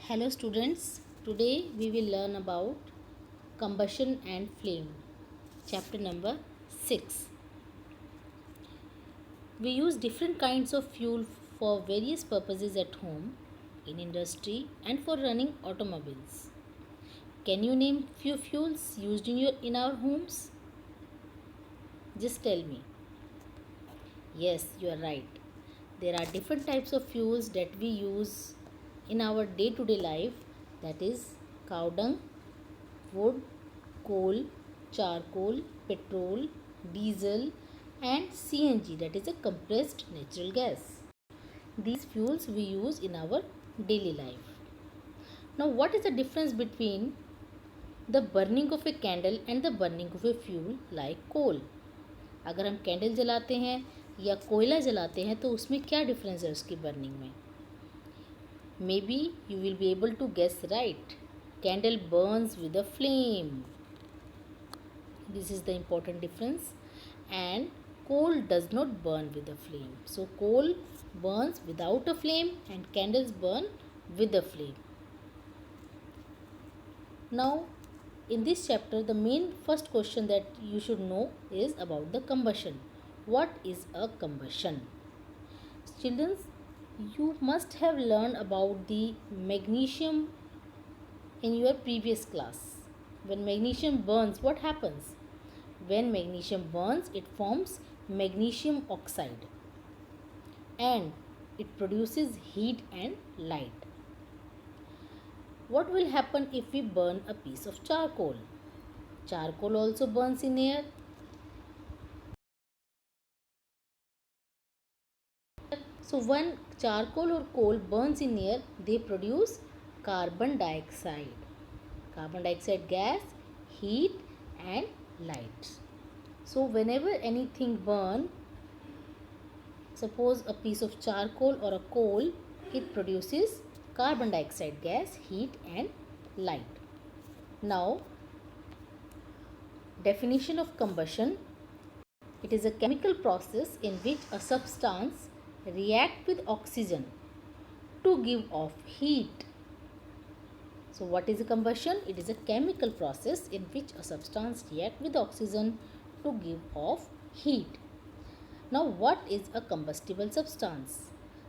Hello students, today we will learn about combustion and flame. Chapter number 6. We use different kinds of fuel for various purposes at home, in industry and for running automobiles. Can you name few fuels used in our homes? Just tell me. Yes, you are right. There are different types of fuels that we use in our day-to-day life, that is cow dung, wood, coal, charcoal, petrol, diesel, and CNG, that is a compressed natural gas. These fuels we use in our daily life. Now, what is the difference between the burning of a candle and the burning of a fuel like coal? अगर हम candle जलाते हैं या कोयला जलाते हैं तो उसमें क्या डिफरेंस है उसकी बर्निंग में? May be you will be able to guess right. Candle burns with a flame. This is the important difference. And coal does not burn with a flame. So coal burns without a flame and candles burn with a flame. Now in this chapter, the main first question that you should know is about the combustion. What is a combustion? Children, you must have learned about the magnesium in your previous class. When magnesium burns, what happens? When magnesium burns, it forms magnesium oxide and it produces heat and light. What will happen if we burn a piece of charcoal? Charcoal also burns in air. So when charcoal or coal burns in air, they produce carbon dioxide. Carbon dioxide gas, heat and light. So whenever anything burn, suppose a piece of charcoal or a coal, it produces carbon dioxide gas, heat and light. Now, definition of combustion. It is a chemical process in which a substance reacts with oxygen to give off heat. So what is a combustion? It is a chemical process in which a substance reacts with oxygen to give off heat. Now what is a combustible substance?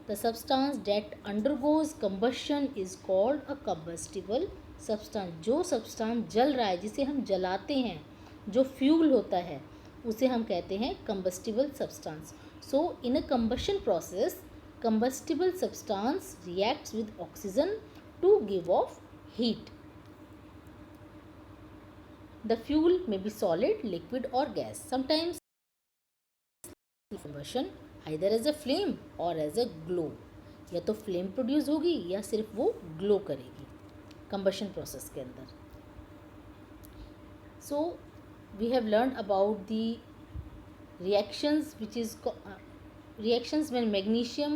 The substance that undergoes combustion is called a combustible substance. जो substance जल रहा है, जिसे हम जलाते हैं, जो fuel होता है, उसे हम कहते हैं combustible substance. So in a combustion process, combustible substance reacts with oxygen to give off heat. The fuel may be solid, liquid or gas. Sometimes combustion either as a flame or as a glow. या तो flame produce होगी या सिर्फ वो glow करेगी combustion process के अंदर. So we have learn about the reactions which is reactions when magnesium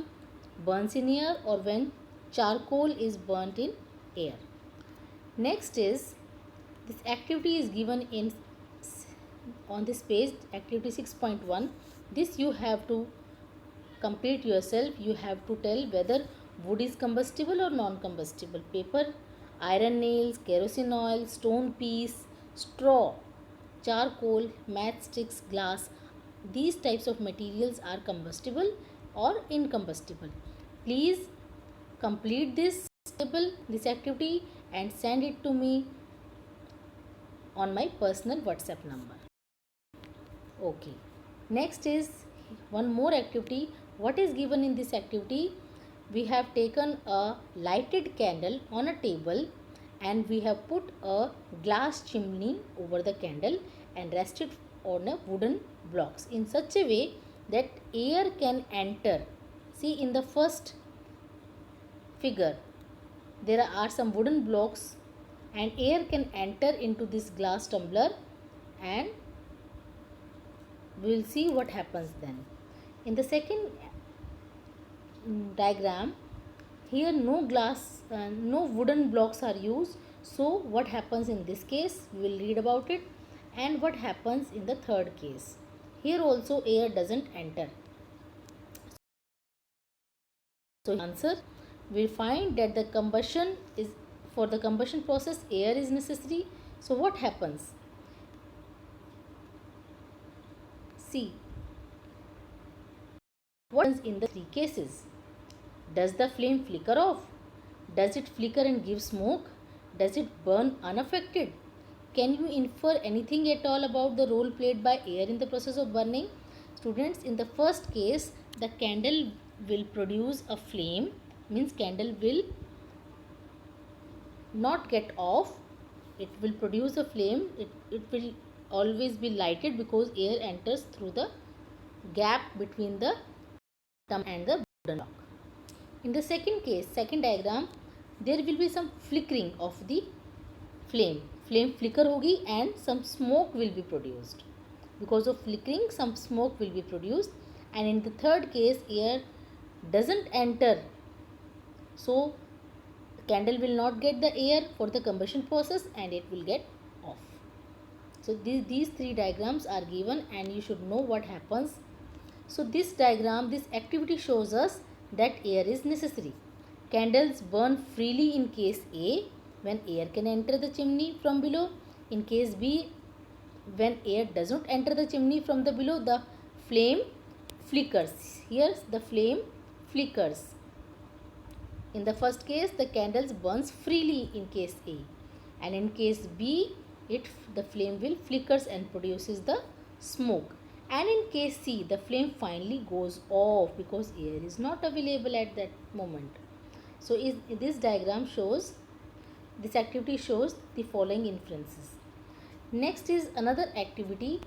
burns in air or when charcoal is burnt in air. Next is this activity is given in on this page, activity 6.1. This you have to complete yourself. You have to tell whether wood is combustible or non-combustible. Paper, iron nails, kerosene oil, stone piece, straw, charcoal, matchsticks, glass. These types of materials are combustible or incombustible. Please complete this table, this activity and send it to me on my personal WhatsApp number. Okay. Next is one more activity. What is given in this activity? We have taken a lighted candle on a table and we have put a glass chimney over the candle and rested on a wooden blocks in such a way that air can enter. See, in the first figure there are some wooden blocks and air can enter into this glass tumbler and we will see what happens then. In the second diagram, here no wooden blocks are used. So what happens in this case, we will read about it, and what happens in the third case. Here also air doesn't enter. So answer, we find that the combustion is, for the combustion process air is necessary. So what happens? See what happens in the three cases. Does the flame flicker off? Does it flicker and give smoke? Does it burn unaffected? Can you infer anything at all about the role played by air in the process of burning? Students, in the first case, the candle will produce a flame, means candle will not get off, it will produce a flame, it will always be lighted because air enters through the gap between the thumb and the wooden block. In the second case, second diagram, there will be some flickering of the flame. Flame flicker hogi and some smoke will be produced. Because of flickering, some smoke will be produced. And in the third case, air doesn't enter. So, candle will not get the air for the combustion process and it will get off. So, these three diagrams are given and you should know what happens. So, this diagram, this activity shows us that air is necessary. Candles burn freely in case A, when air can enter the chimney from below. In case B, when air doesn't enter the chimney from the below, the flame flickers. Here the flame flickers. In the first case, the candles burns freely in case A, and in case B, the flame will flickers and produces the smoke. And in case C, the flame finally goes off because air is not available at that moment. So this diagram shows, this activity shows the following inferences. Next is another activity,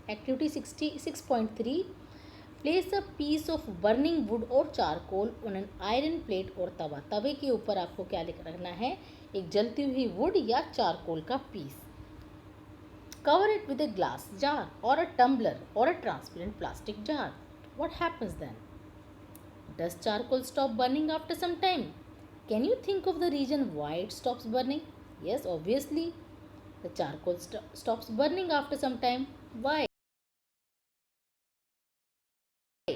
activity 6.3. Place a piece of burning wood or charcoal on an iron plate or तवा. तवे के ऊपर आपको क्या रखना है, एक जलती हुई वुड या चारकोल का piece. Cover it with a glass jar or a tumbler or a transparent plastic jar. What happens then? Does charcoal stop burning after some time? Can you think of the reason why it stops burning? Yes, obviously. The charcoal stops burning after some time. Why?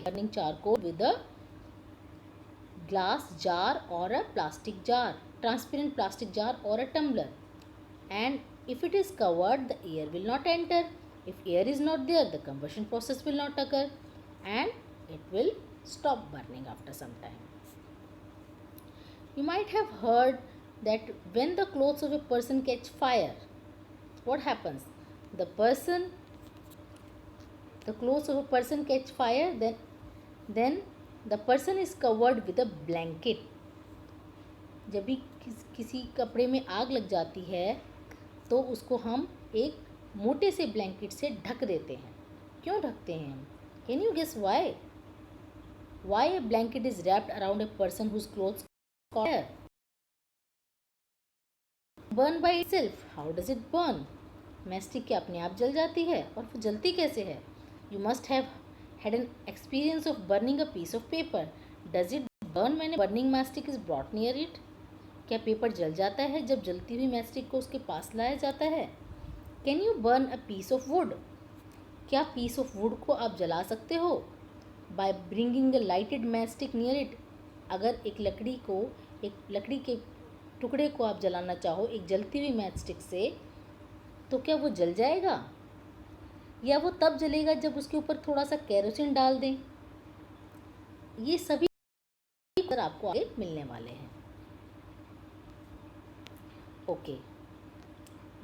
Burning charcoal with a glass jar or a plastic jar, transparent plastic jar or a tumbler. And if it is covered, the air will not enter. If air is not there, the combustion process will not occur and it will stop burning after some time. You might have heard that when the clothes of a person catch fire, what happens? The clothes of a person catch fire, then the person is covered with a blanket. जब भी किसी कपड़े में आग लग जाती है तो उसको हम एक मोटे से ब्लैंकेट से ढक देते हैं. क्यों ढकते हैं हम? Can you guess why? Why a blanket is wrapped around a person whose clothes caught fire? Burn by itself. How does it burn? Mastic क्या अपने आप जल जाती है? और फिर जलती कैसे है? You must have had an experience of burning a piece of paper. Does it burn when a burning mastic is brought near it? क्या पेपर जल जाता है जब जलती हुई मैस्टिक को उसके पास लाया जाता है? Can you burn a piece of wood? क्या piece of wood को आप जला सकते हो? By bringing a lighted mastic near it. अगर एक लकड़ी के टुकड़े को आप जलाना चाहो एक जलती हुई मैस्टिक से, तो क्या वो जल जाएगा? या वो तब जलेगा जब उसके ऊपर थोड़ा सा केरोसिन डाल दें? ये सभी आपको आगे मिलने वाले हैं. Okay,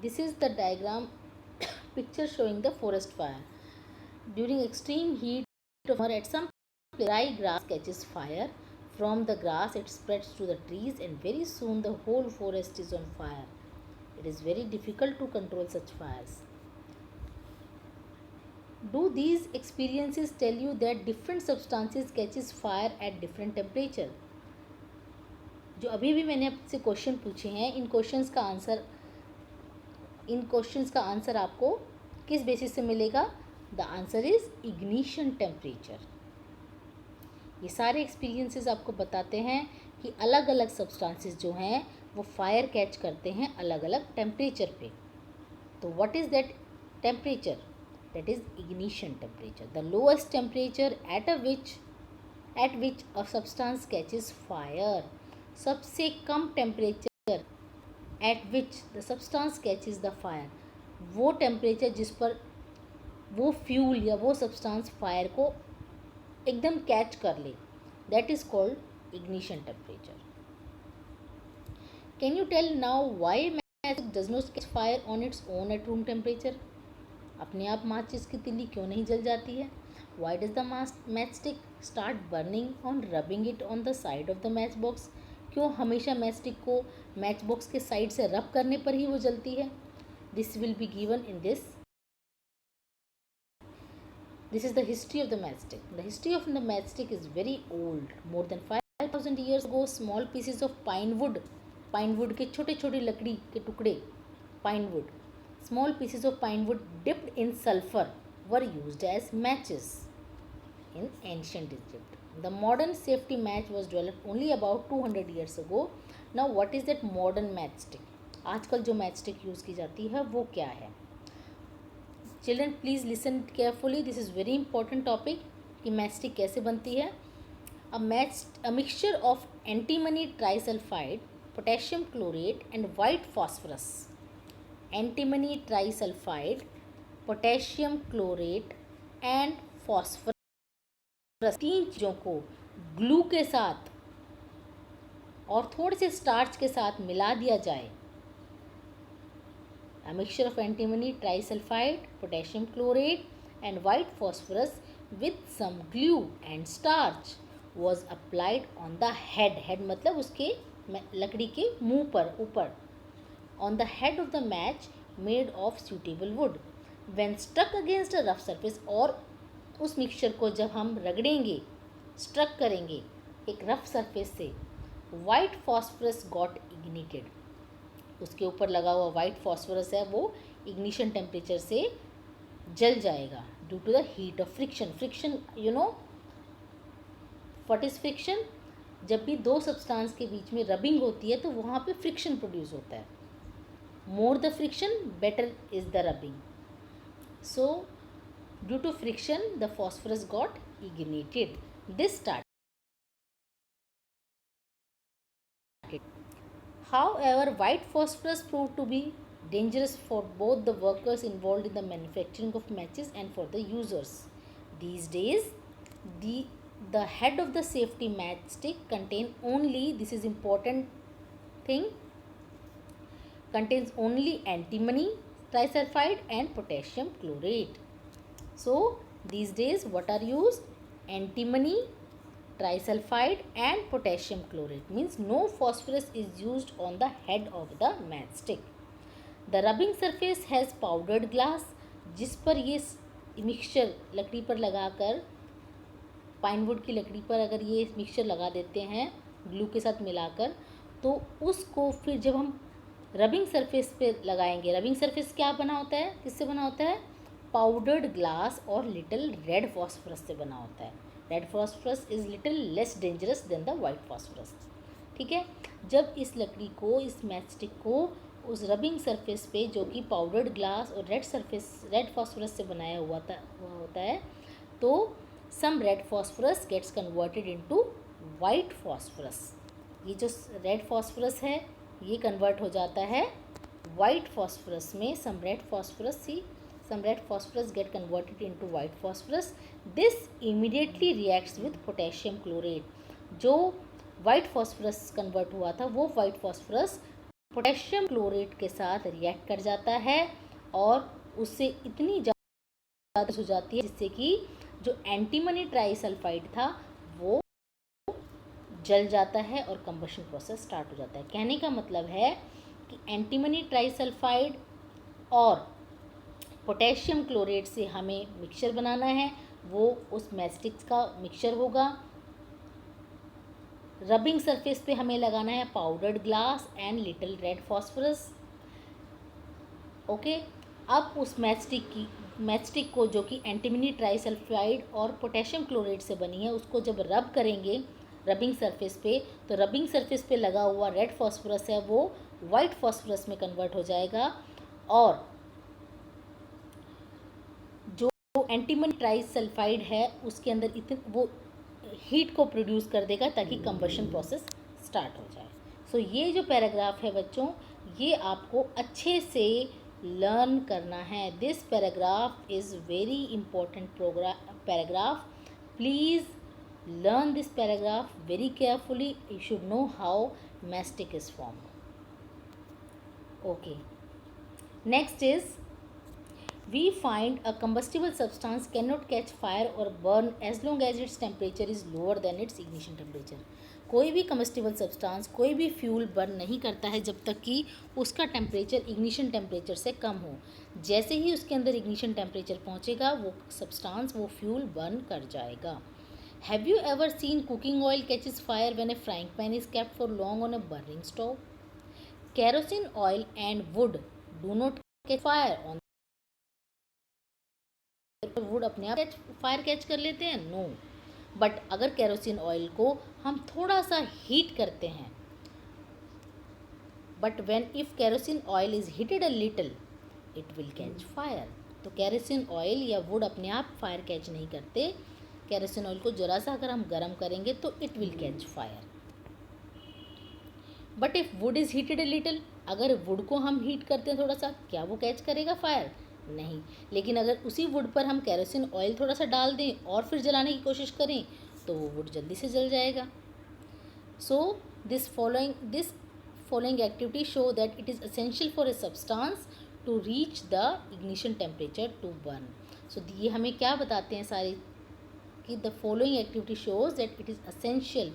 this is the diagram picture showing the forest fire. During extreme heat of summer, at some place dry grass catches fire. From the grass it spreads to the trees and very soon the whole forest is on fire. It is very difficult to control such fires. Do these experiences tell you that different substances catches fire at different temperature? जो अभी भी मैंने आपसे question पूछे हैं, इन questions का answer आपको किस बेसिस से मिलेगा? The answer is ignition temperature. ये सारे एक्सपीरियंसेस आपको बताते हैं कि अलग अलग सब्सटेंसेस जो हैं वो फायर कैच करते हैं अलग अलग टेम्परेचर पे. तो what is that temperature? That is ignition temperature, the lowest temperature at which a substance catches fire. सबसे कम temperature at which the substance catches the fire, वो टेम्परेचर जिस पर वो फ्यूल या वो सब्सटेंस फायर को एकदम कैच कर ले, that is called ignition temperature. Can you tell now why match does not catch fire on its own at room temperature? अपने आप माचिस की तिल्ली क्यों नहीं जल जाती है? Why does the match stick start burning on rubbing it on the side of the match box? क्यों हमेशा मैच स्टिक को मैच बॉक्स के साइड से रब करने पर ही वो जलती है? This will be given in this is the history of the matchstick. The history of the matchstick is very old. More than 5000 years ago, small pieces of pine wood के छोटे छोटे लकड़ी के टुकड़े, pine wood, small pieces of pine wood dipped in sulfur were used as matches in ancient Egypt. The modern safety match was developed only about 200 years ago. Now what is that modern matchstick? आजकल जो matchstick use की जाती है वो क्या है? Children please listen carefully, this is very important topic कि matchstick कैसे बनती है. A mixture of antimony trisulphide, potassium chlorate and white phosphorus. Antimony trisulphide, potassium chlorate and phosphorus, तीन चीज़ों को ग्लू के साथ और थोड़े से स्टार्च के साथ मिला दिया जाए. A mixture of antimony trisulfide, potassium chlorate and white phosphorus with some glue and starch was applied on the head. Head मतलब उसके लकड़ी के मुंह पर ऊपर. On the head of the match made of suitable wood. When struck against a rough surface, और उस mixture को जब हम रगड़ेंगे, स्ट्रक करेंगे एक रफ सरफेस से, white phosphorus got ignited. उसके ऊपर लगा हुआ वाइट फॉस्फोरस है वो इग्निशन टेम्परेचर से जल जाएगा due to the heat of friction. Friction, you know what is friction? जब भी दो सब्सटेंस के बीच में रबिंग होती है तो वहाँ पे फ्रिक्शन प्रोड्यूस होता है. More the friction better is the rubbing. So due to friction the phosphorus got ignited. This start. However, white phosphorus proved to be dangerous for both the workers involved in the manufacturing of matches and for the users. These days, the head of the safety matchstick contain only, this is important thing, contains only antimony trisulfide and potassium chlorate. So these days what are used? Antimony trisulfide and potassium chlorate, means no phosphorus is used on the head of the matchstick. The rubbing surface has powdered glass, जिस पर ये mixture लकड़ी पर लगाकर, Pinewood की लकड़ी पर अगर ये मिक्सचर लगा देते हैं ग्लू के साथ मिलाकर, तो उसको फिर जब हम रबिंग सरफेस पे लगाएंगे, रबिंग सरफेस क्या बना होता है, किससे बना होता है? पाउडर्ड ग्लास और लिटिल रेड फॉस्फोरस से बना होता है. Red phosphorus is little less dangerous than the white phosphorus. ठीक है. जब इस लकड़ी को, इस मैचस्टिक को उस रबिंग सरफेस पे जो कि पाउडर्ड ग्लास और रेड फॉस्फोरस से बनाया हुआ होता है, तो some red phosphorus gets converted into white phosphorus. ये जो रेड फॉस्फोरस है ये कन्वर्ट हो जाता है वाइट फॉस्फोरस में. some red phosphorus get converted into white phosphorus. This immediately reacts with potassium chlorate. जो white phosphorus कन्वर्ट हुआ था वो white phosphorus पोटेशियम क्लोरेट के साथ रिएक्ट कर जाता है और उससे इतनी ज़्यादा हो जाती है जिससे कि जो एंटीमनी ट्राइसल्फाइड था वो जल जाता है और कंबशन प्रोसेस स्टार्ट हो जाता है. कहने का मतलब है कि एंटीमनी ट्राइसल्फाइड और पोटेशियम क्लोरेट से हमें मिक्सचर बनाना है, वो उस मैचस्टिक का मिक्सचर होगा. रबिंग सरफेस पे हमें लगाना है powdered glass and little red phosphorus. Okay. अब उस मैचस्टिक को जो कि एंटीमनी ट्राइसल्फाइड और पोटेशियम क्लोरेट से बनी है उसको जब रब करेंगे रबिंग सरफेस पे, तो रबिंग सरफेस पे लगा हुआ रेड फॉस्फोरस है वो वाइट फॉस्फोरस में कन्वर्ट हो जाएगा और जो एंटीमनी ट्राइसल्फाइड है उसके अंदर वो हीट को प्रोड्यूस कर देगा ताकि कंबशन प्रोसेस स्टार्ट हो जाए। सो ये जो पैराग्राफ है बच्चों, ये आपको अच्छे से लर्न करना है। This paragraph is very important paragraph. Please learn this paragraph very carefully. You should know how mastic is formed. Okay, next is, we find a combustible substance cannot catch fire or burn as long as its temperature is lower than its ignition temperature. कोई भी combustible substance, कोई भी fuel burn नहीं करता है जब तक कि उसका टेम्परेचर इग्निशन टेम्परेचर से कम हो। जैसे ही उसके अंदर इग्निशन टेम्परेचर पहुंचेगा, वो सब्सटेंस, वो फ्यूल बर्न कर जाएगा। Have you ever seen cooking oil catches fire when a frying pan is kept for long on a burning stove? Kerosene oil and wood do not catch fire on wood अपने आप fire catch कर लेते हैं? No. But अगर kerosene oil को हम थोड़ा सा हीट करते हैं, but when if kerosene oil is heated a little it will catch fire. तो केरोसिन ऑयल या वुड अपने आप फायर कैच नहीं करते। केरोसिन ऑयल को ज़रा सा अगर हम गर्म करेंगे तो it will catch fire. But if would is heated a little, अगर वुड को हम हीट करते हैं थोड़ा सा, क्या वो कैच करेगा फायर? नहीं। लेकिन अगर उसी वुड पर हम केरोसिन ऑयल थोड़ा सा डाल दें और फिर जलाने की कोशिश करें तो वो वुड जल्दी से जल जाएगा। So this following activity show that it is essential for a substance to reach the ignition temperature to burn. So ये हमें क्या बताते हैं सारे कि the following activity shows that it is essential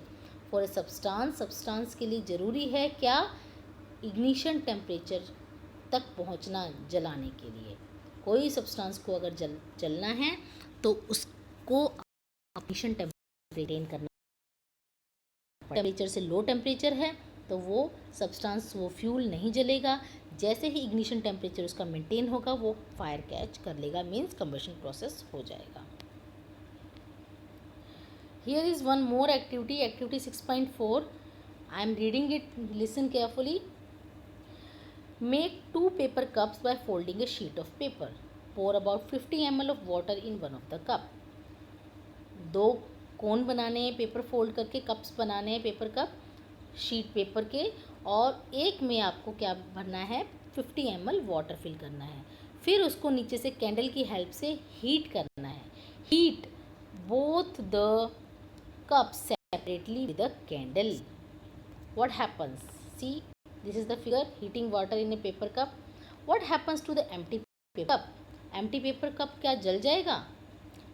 for a substance के लिए ज़रूरी है क्या? इग्निशन टेम्परेचर तक पहुंचना जलाने के लिए। कोई सब्सटेंस को अगर जलना है तो उसको इग्निशन टेम्परेचर मेंटेन करना। टेम्परेचर से लो टेम्परेचर है तो वो सब्सटेंस, वो फ्यूल नहीं जलेगा। जैसे ही इग्निशन टेम्परेचर उसका मेंटेन होगा वो फायर कैच कर लेगा, मीन्स कंबशन प्रोसेस हो जाएगा। Here is one more activity, activity 6.4. I am reading it, listen carefully. Make 2 paper cups by folding a sheet of paper. Pour about 50 ml of water in one of the cup. 2 कोन बनाने हैं paper fold करके, cups बनाने हैं paper cup sheet paper के, और एक में आपको क्या भरना है? 50 ml वाटर फिल करना है। फिर उसको नीचे से कैंडल की हेल्प से हीट करना है। Heat both the cups separately with a candle. What happens? See, this is the figure, heating water in a paper cup. What happens to the empty paper cup? Empty paper cup क्या जल जाएगा?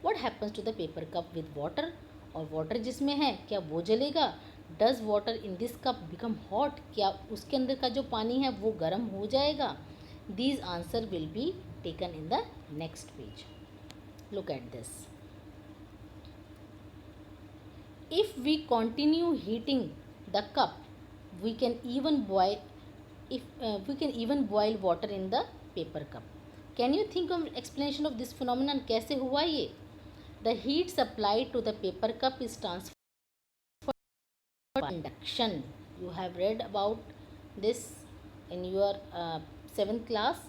What happens to the paper cup with water? और water जिसमें है क्या वो जलेगा? Does water in this cup become hot? क्या उसके अंदर का जो पानी है वो गर्म हो जाएगा? These answer will be taken in the next page. Look at this. If we continue heating the cup, we can even boil water in the paper cup. Can you think of explanation of this phenomenon? कैसे हुआ ये? The heat supplied to the paper cup is transferred by conduction. You have read about this in your 7th class,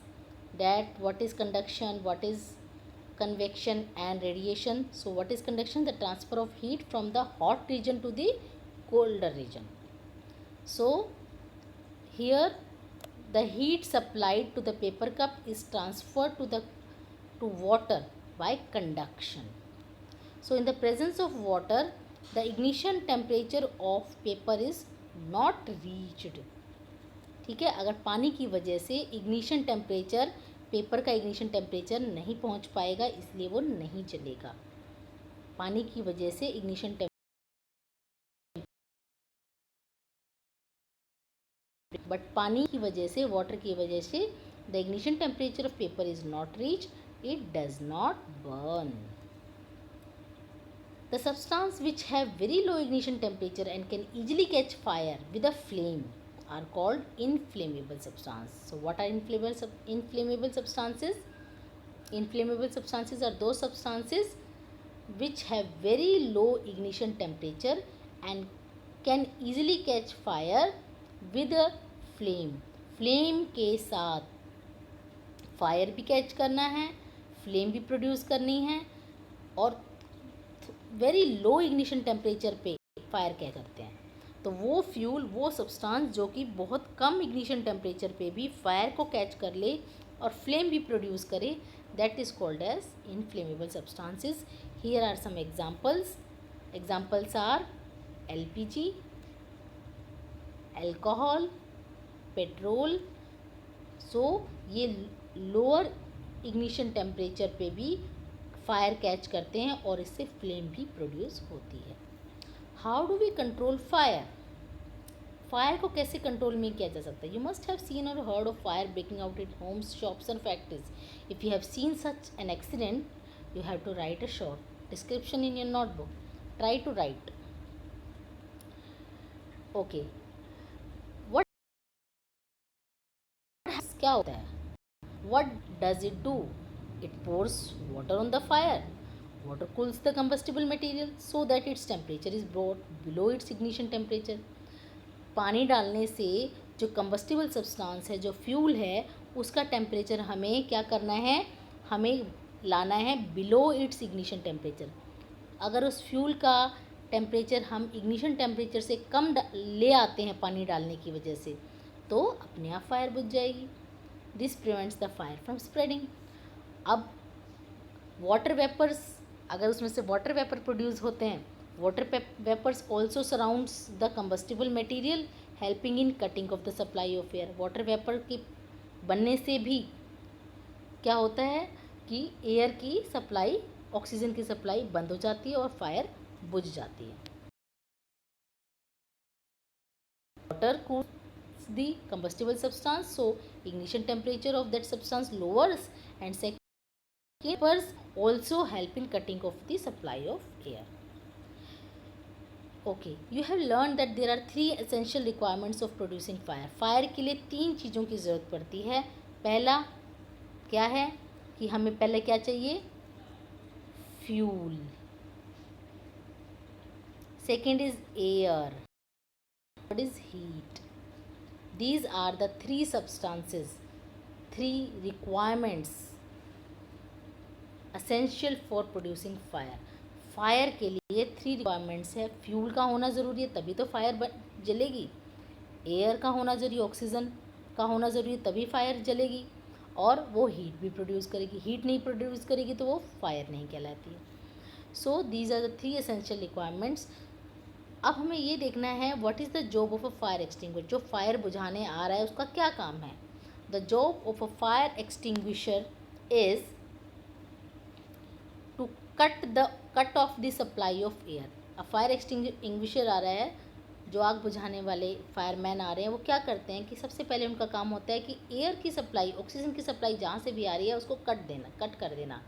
that what is conduction, what is convection and radiation. So what is conduction? The transfer of heat from the hot region to the colder region. So here the heat supplied to the paper cup is transferred to water by conduction. So in the presence of water, the ignition temperature of paper is not reached. ठीक है, अगर पानी की वजह से ignition temperature, paper का ignition temperature नहीं पहुंच पाएगा, इसलिए वो नहीं जलेगा। पानी की वजह से इग्निशन बट पानी की वजह से, वाटर की वजह से the ignition temperature of paper is not reach, it does not burn. The substance which have very low ignition temperature and can easily catch fire with a flame are called inflammable substance. So what are inflammable substances? Inflammable substances are those substances which have very low ignition temperature and can easily catch fire with a flame. Flame के साथ fire भी catch करना है, flame भी produce करनी है, और very low ignition temperature पे फायर क्या करते हैं? तो वो फ्यूल, वो सब्सटेंस जो कि बहुत कम इग्निशन टेम्परेचर पे भी फायर को कैच कर ले और फ्लेम भी प्रोड्यूस करे, that is called as inflammable substances. Here are some examples. Examples are LPG, alcohol, petrol. So ये लोअर इग्निशन टेम्परेचर पे भी फायर कैच करते हैं और इससे फ्लेम भी प्रोड्यूस होती है. How do we control fire? Fire को कैसे कंट्रोल में किया जा सकता है? यू मस्ट हैव सीन और heard of fire breaking out in homes, shops and factories. If you have seen such an accident, you have to write a short description in your notebook. Try to write. Okay. What क्या होता है? What does it do? It pours water on the fire. Water cools the combustible material so that its temperature is brought below its ignition temperature. पानी डालने से जो combustible substance है, जो fuel है, उसका टेम्परेचर हमें क्या करना है? हमें लाना है बिलो इट्स इग्निशन टेम्परेचर. अगर उस फ्यूल का टेम्परेचर हम इग्निशन टेम्परेचर से कम ले आते हैं पानी डालने की वजह से, तो अपने आप फायर बुझ जाएगी. This prevents the fire from spreading. अब वाटर वेपर्स, अगर उसमें से वाटर वेपर प्रोड्यूस होते हैं, water vapours also surrounds the combustible material helping in cutting off the supply of air. Water vapour के बनने से भी क्या होता है कि एयर की सप्लाई, ऑक्सीजन की सप्लाई बंद हो जाती है और फायर बुझ जाती है. Water cools the combustible substance, so ignition temperature of that substance lowers, and second vapors also help in cutting off the supply of air. Okay, you have learned that there are 3 essential requirements of producing fire. Fire के लिए 3 चीज़ों की ज़रूरत पड़ती है. पहला क्या है कि हमें पहले क्या चाहिए? Fuel. Second is air. Third is heat. These are the 3 substances, 3 requirements essential for producing fire. Fire के लिए 3 रिक्वायरमेंट्स है. फ्यूल का होना ज़रूरी है, तभी तो फायर जलेगी. एयर का होना ज़रूरी, ऑक्सीजन का होना ज़रूरी है, तभी फायर जलेगी. और वो हीट भी प्रोड्यूस करेगी. हीट नहीं प्रोड्यूस करेगी तो वो फायर नहीं कहलाती है. So these are the 3 essential requirements. अब हमें ये देखना है what is the job of a fire extinguisher. जो फायर बुझाने आ रहा है उसका क्या काम है? The job of a fire extinguisher is to cut off the supply of air. अब फायर एक्सटिंग्विशर आ रहा है, जो आग बुझाने वाले फायरमैन आ रहे हैं, वो क्या करते हैं कि सबसे पहले उनका काम होता है कि एयर की सप्लाई, ऑक्सीजन की सप्लाई जहाँ से भी आ रही है उसको कट कर देना,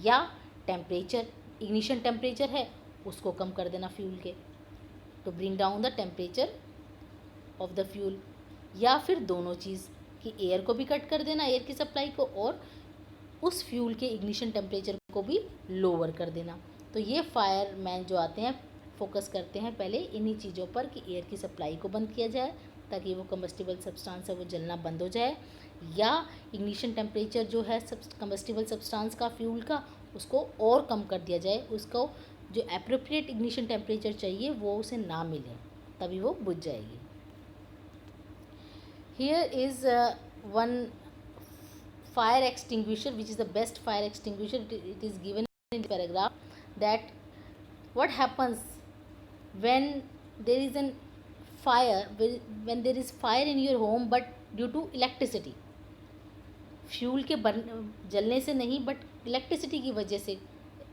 या टेम्परेचर, इग्निशन टेम्परेचर है उसको कम कर देना फ्यूल के, to bring down the temperature of the fuel. या फिर दोनों चीज़, कि एयर को भी कट कर देना, एयर की सप्लाई को, और उस फ्यूल के इग्निशन टेम्परेचर को भी लोअर कर देना. तो ये फायरमैन जो आते हैं फोकस करते हैं पहले इन्हीं चीज़ों पर कि एयर की सप्लाई को बंद किया जाए ताकि वो कंबस्टिबल सब्सटेंस है वो जलना बंद हो जाए, या इग्निशन टेम्परेचर जो है कंबस्टिबल सब्सटेंस का, फ्यूल का, उसको और कम कर दिया जाए. उसको जो एप्रोप्रिएट इग्निशन टेम्परेचर चाहिए वो उसे ना मिले, तभी वो बुझ जाएगी. Here is one fire extinguisher which is the best fire extinguisher. It is given in the paragraph that what happens when there is an fire, when there is fire in your home but due to electricity. Fuel के जलने से नहीं but electricity की वजह से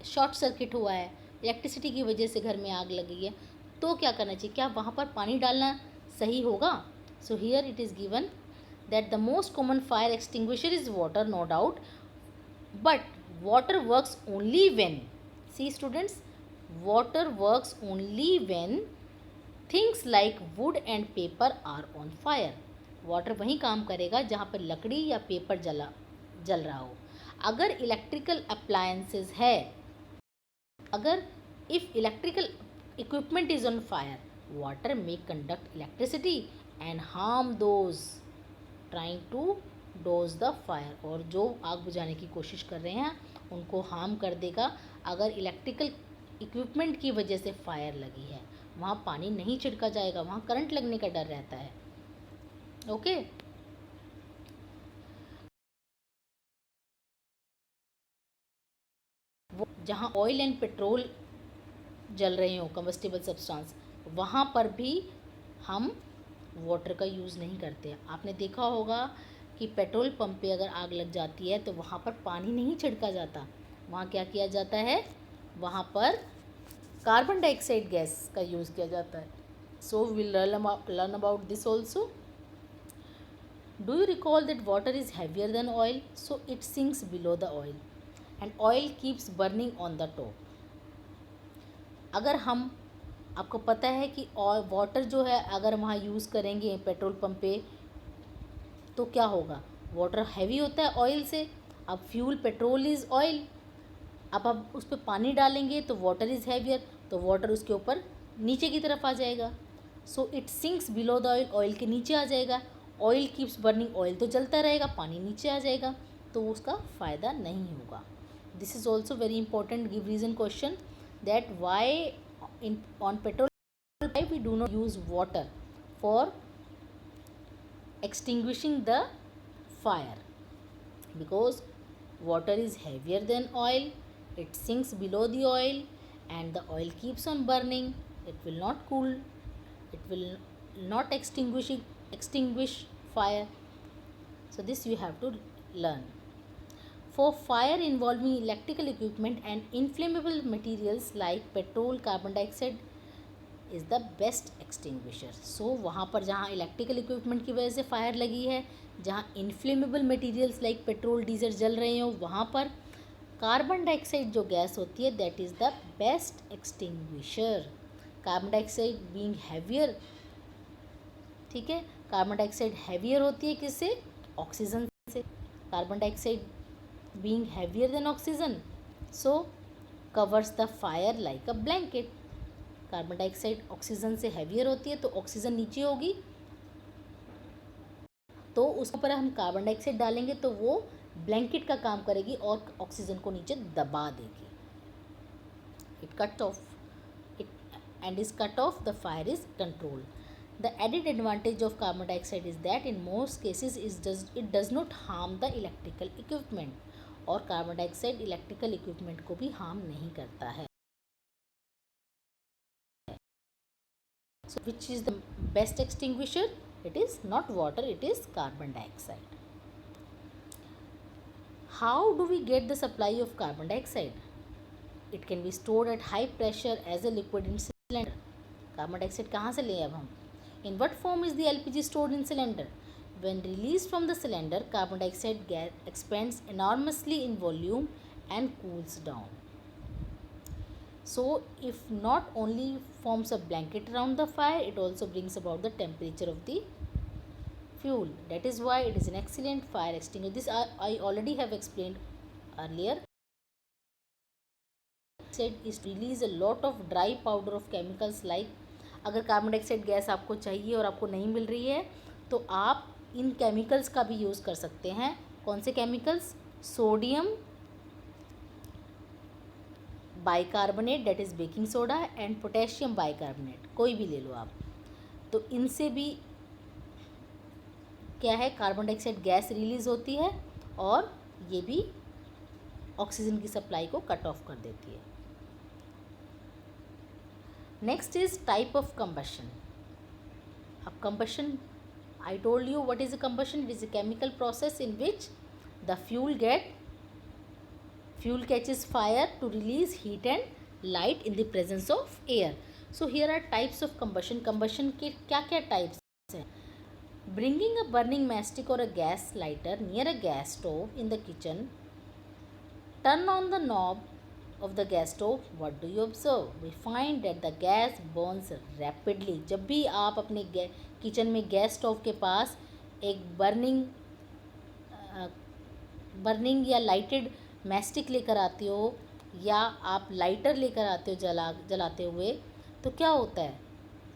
short circuit हुआ है, electricity की वजह से घर में आग लगी है, तो क्या करना चाहिए? क्या वहाँ पर पानी डालना सही होगा? So here it is given that the most common fire extinguisher is water, no doubt, but water works only when, see students, water works only when things like wood and paper are on fire. Water वहीं काम करेगा जहाँ पर लकड़ी या paper जल रहा हो. अगर इलेक्ट्रिकल अप्लायंसेस है, अगर if electrical equipment is on fire, water may conduct electricity and harm those trying to douse the fire. और जो आग बुझाने की कोशिश कर रहे हैं उनको हार्म कर देगा अगर इलेक्ट्रिकल इक्विपमेंट की वजह से फायर लगी है. वहाँ पानी नहीं छिड़का जाएगा, वहाँ करंट लगने का डर रहता है। ओके। वो जहाँ ऑयल एंड पेट्रोल जल रहे हो, कम्बस्टिबल सब्सटेंस, वहाँ पर भी हम वाटर का यूज़ नहीं करते। आपने देखा होगा कि पेट्रोल पंप पे अगर आग लग जाती है तो वहाँ पर पानी नहीं छिड़का जाता, वहाँ क्या किया जाता है, वहाँ पर कार्बन डाइऑक्साइड गैस का यूज़ किया जाता है। So will learn about this also. Do you recall that water is heavier than oil, so it sinks below the oil and oil keeps burning on the top. अगर हम, आपको पता है कि वाटर जो है अगर वहाँ यूज़ करेंगे पेट्रोल पंप पे तो क्या होगा, वाटर हैवी होता है ऑयल से। अब फ्यूल पेट्रोल इज़ ऑयल, अब आप उस पर पानी डालेंगे तो वाटर इज़ हैवियर, तो वाटर उसके ऊपर नीचे की तरफ आ जाएगा। So it sinks below the oil, oil के नीचे आ जाएगा। ऑयल कीप्स बर्निंग, ऑयल तो जलता रहेगा, पानी नीचे आ जाएगा, तो उसका फ़ायदा नहीं होगा। This is also very important give reason question that why in on petrol why we do not use water for extinguishing the fire, because water is heavier than oil, it sinks below the oil and the oil keeps on burning, it will not cool, it will not extinguish fire. So this you have to learn. For fire involving electrical equipment and inflammable materials like petrol, carbon dioxide is the best extinguisher. So वहाँ पर जहाँ electrical equipment की वजह से fire लगी है, जहाँ inflammable materials like petrol diesel जल रहे हो, वहाँ पर कार्बन डाइऑक्साइड जो गैस होती है that is the best extinguisher. Carbon dioxide being heavier, ठीक है, कार्बन डाइऑक्साइड हैवियर होती है किससे, ऑक्सीजन से। Carbon dioxide being heavier than oxygen so covers the fire like a blanket. Carbon dioxide oxygen से हैवियर होती है तो ऑक्सीजन नीचे होगी, तो उसके ऊपर हम कार्बन डाइऑक्साइड डालेंगे तो वो ब्लैंकेट का काम करेगी और ऑक्सीजन को नीचे दबा देगी। It cut off it and is cut off the fire is control. The added advantage of carbon dioxide is that in most cases it does not harm the electrical equipment, और carbon dioxide electrical equipment को भी harm नहीं करता है। So which is the best extinguisher? It is not water, it is carbon dioxide. How do we get the supply of carbon dioxide? It can be stored at high pressure as a liquid in cylinder. Carbon dioxide कहाँ से लें अब हम? In what form is the LPG stored in cylinder? When released from the cylinder, carbon dioxide gas expands enormously in volume and cools down. So if not only forms a blanket around the fire, it also brings about the temperature of the fuel. That is why it is an excellent fire extinguisher. This I already have explained earlier. Said is to release a lot of dry powder of chemicals like, अगर carbon dioxide gas आपको चाहिए और आपको नहीं मिल रही है तो आप इन केमिकल्स का भी यूज़ कर सकते हैं। कौन से chemicals? Sodium bicarbonate that is baking soda and potassium bicarbonate, कोई भी ले लो आप। तो इनसे भी क्या है, कार्बन डाइऑक्साइड गैस रिलीज़ होती है और ये भी ऑक्सीजन की सप्लाई को कट ऑफ कर देती है। Next is type of combustion. अब combustion, I told you what is a combustion, it is a chemical process in which the fuel catches fire to release heat and light in the presence of air. So here are types of combustion. Combustion के क्या क्या types हैं? Bringing a burning matchstick or a gas lighter near a gas stove in the kitchen, turn on the knob of the gas stove. What do you observe? We find that the gas burns rapidly. जब भी आप अपने kitchen में gas stove के पास एक burning या lighted mastic लेकर आते हो या आप लाइटर लेकर आते हो जलाते हुए, तो क्या होता है,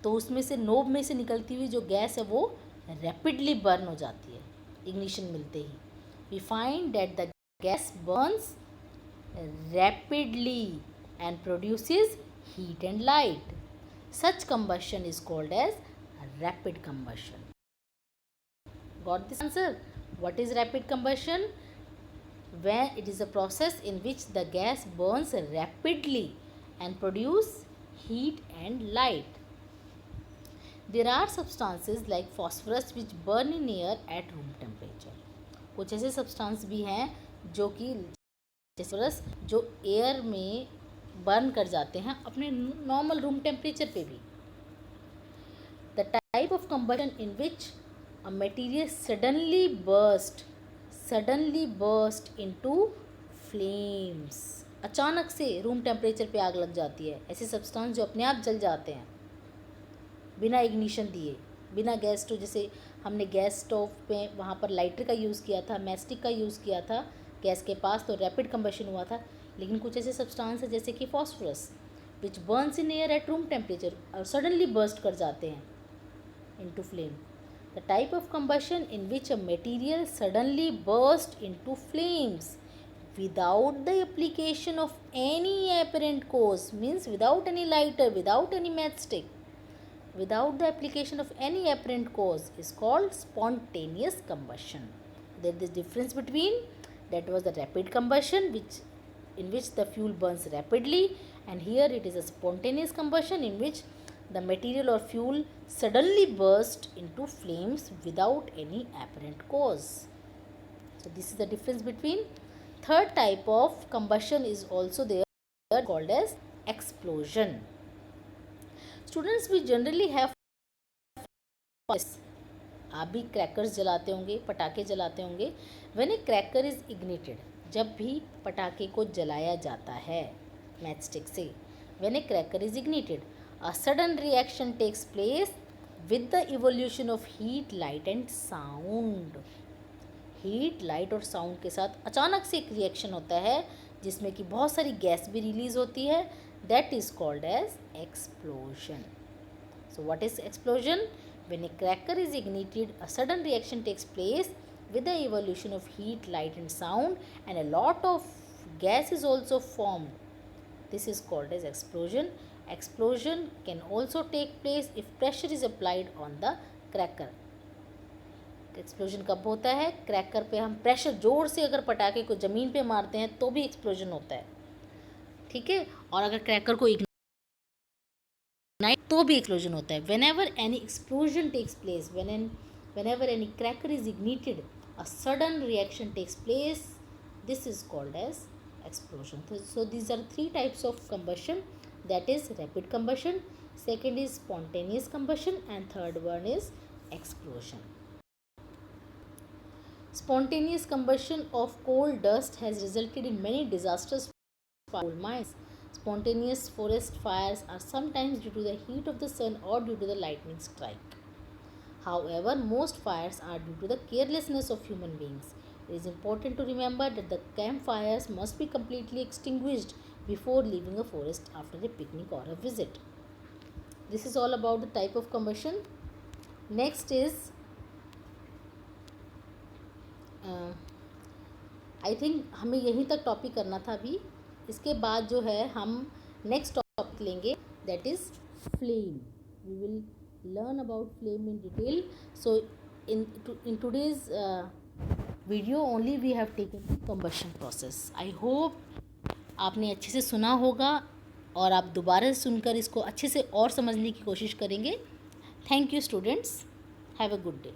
तो उसमें से नोब में से निकलती हुई जो गैस है वो रैपिडली बर्न हो जाती है इग्निशन मिलते ही। We find that the gas burns rapidly and produces heat and light. Such combustion is called as rapid combustion. Got this answer? What is rapid combustion? Where it is a process in which the gas burns rapidly and produce heat and light. There are substances like phosphorus which burn in air at room temperature. कुछ ऐसे substance भी हैं जो कि phosphorus जो air में burn कर जाते हैं अपने नॉर्मल रूम टेम्परेचर पे भी. The type of combustion in which a material suddenly burst into flames. अचानक से रूम टेम्परेचर पे आग लग जाती है. ऐसे सब्सटेंस जो अपने आप जल जाते हैं बिना इग्निशन दिए, बिना गैस स्टोव. जैसे हमने गैस स्टोव पे वहाँ पर लाइटर का यूज़ किया था, मैस्टिक का यूज़ किया था गैस के पास, तो रैपिड कंबशन हुआ था. लेकिन कुछ ऐसे सब्सटेंस है जैसे कि phosphorus which Burns in air at room temperature और सडनली बर्स्ट कर जाते हैं into flame. The type of combustion in which a material suddenly bursts into flames without the application of any apparent cause, means without any lighter, without any matchstick, without the application of any apparent cause, is called spontaneous combustion. There is difference between that was the rapid combustion in which the fuel burns rapidly, and here it is a spontaneous combustion in which the material or fuel suddenly burst into flames without any apparent cause. So this is the difference between. Third type of combustion is also there called as explosion. Students, we generally have आप भी crackers जलाते होंगे, पटाखे जलाते होंगे. When a cracker is ignited, जब भी पटाखे को जलाया जाता है मैचस्टिक से, when a cracker is ignited, a sudden reaction takes place with the evolution of heat, light and sound. Heat, light और साउंड के साथ अचानक से एक रिएक्शन होता है जिसमें कि बहुत सारी गैस भी रिलीज होती है. That is called as explosion. So what is explosion? When a cracker is ignited, a sudden reaction takes place with the evolution of heat, light and sound, and a lot of gas is also formed. This is called as explosion. Explosion can also take place if pressure is applied on the cracker. Explosion कब होता है? Cracker पे हम pressure जोर से अगर पटाखे को ज़मीन पे मारते हैं तो भी एक्सप्लोजन होता है, ठीक है. और अगर क्रैकर को इग्नाइट तो भी एक्सप्लोजन होता है. Whenever any explosion takes place, whenever any cracker is ignited, a sudden reaction takes place. This is called as explosion. So these are three types of combustion. That is rapid combustion, second is spontaneous combustion, and third one is explosion. Spontaneous combustion of coal dust has resulted in many disasters for coal mines. Spontaneous forest fires are sometimes due to the heat of the sun or due to the lightning strike. However, most fires are due to the carelessness of human beings. It is important to remember that the campfires must be completely extinguished before leaving a forest after a picnic or a visit. This is all about the type of combustion. Next is I think हमें यहीं तक topic करना था अभी. इसके बाद जो है हम नेक्स्ट टॉपिक लेंगे, that is flame. We will learn about flame in detail. So in today's video only we have taken the combustion process. I hope आपने अच्छे से सुना होगा और आप दोबारा सुनकर इसको अच्छे से और समझने की कोशिश करेंगे. Thank you students. Have a good day.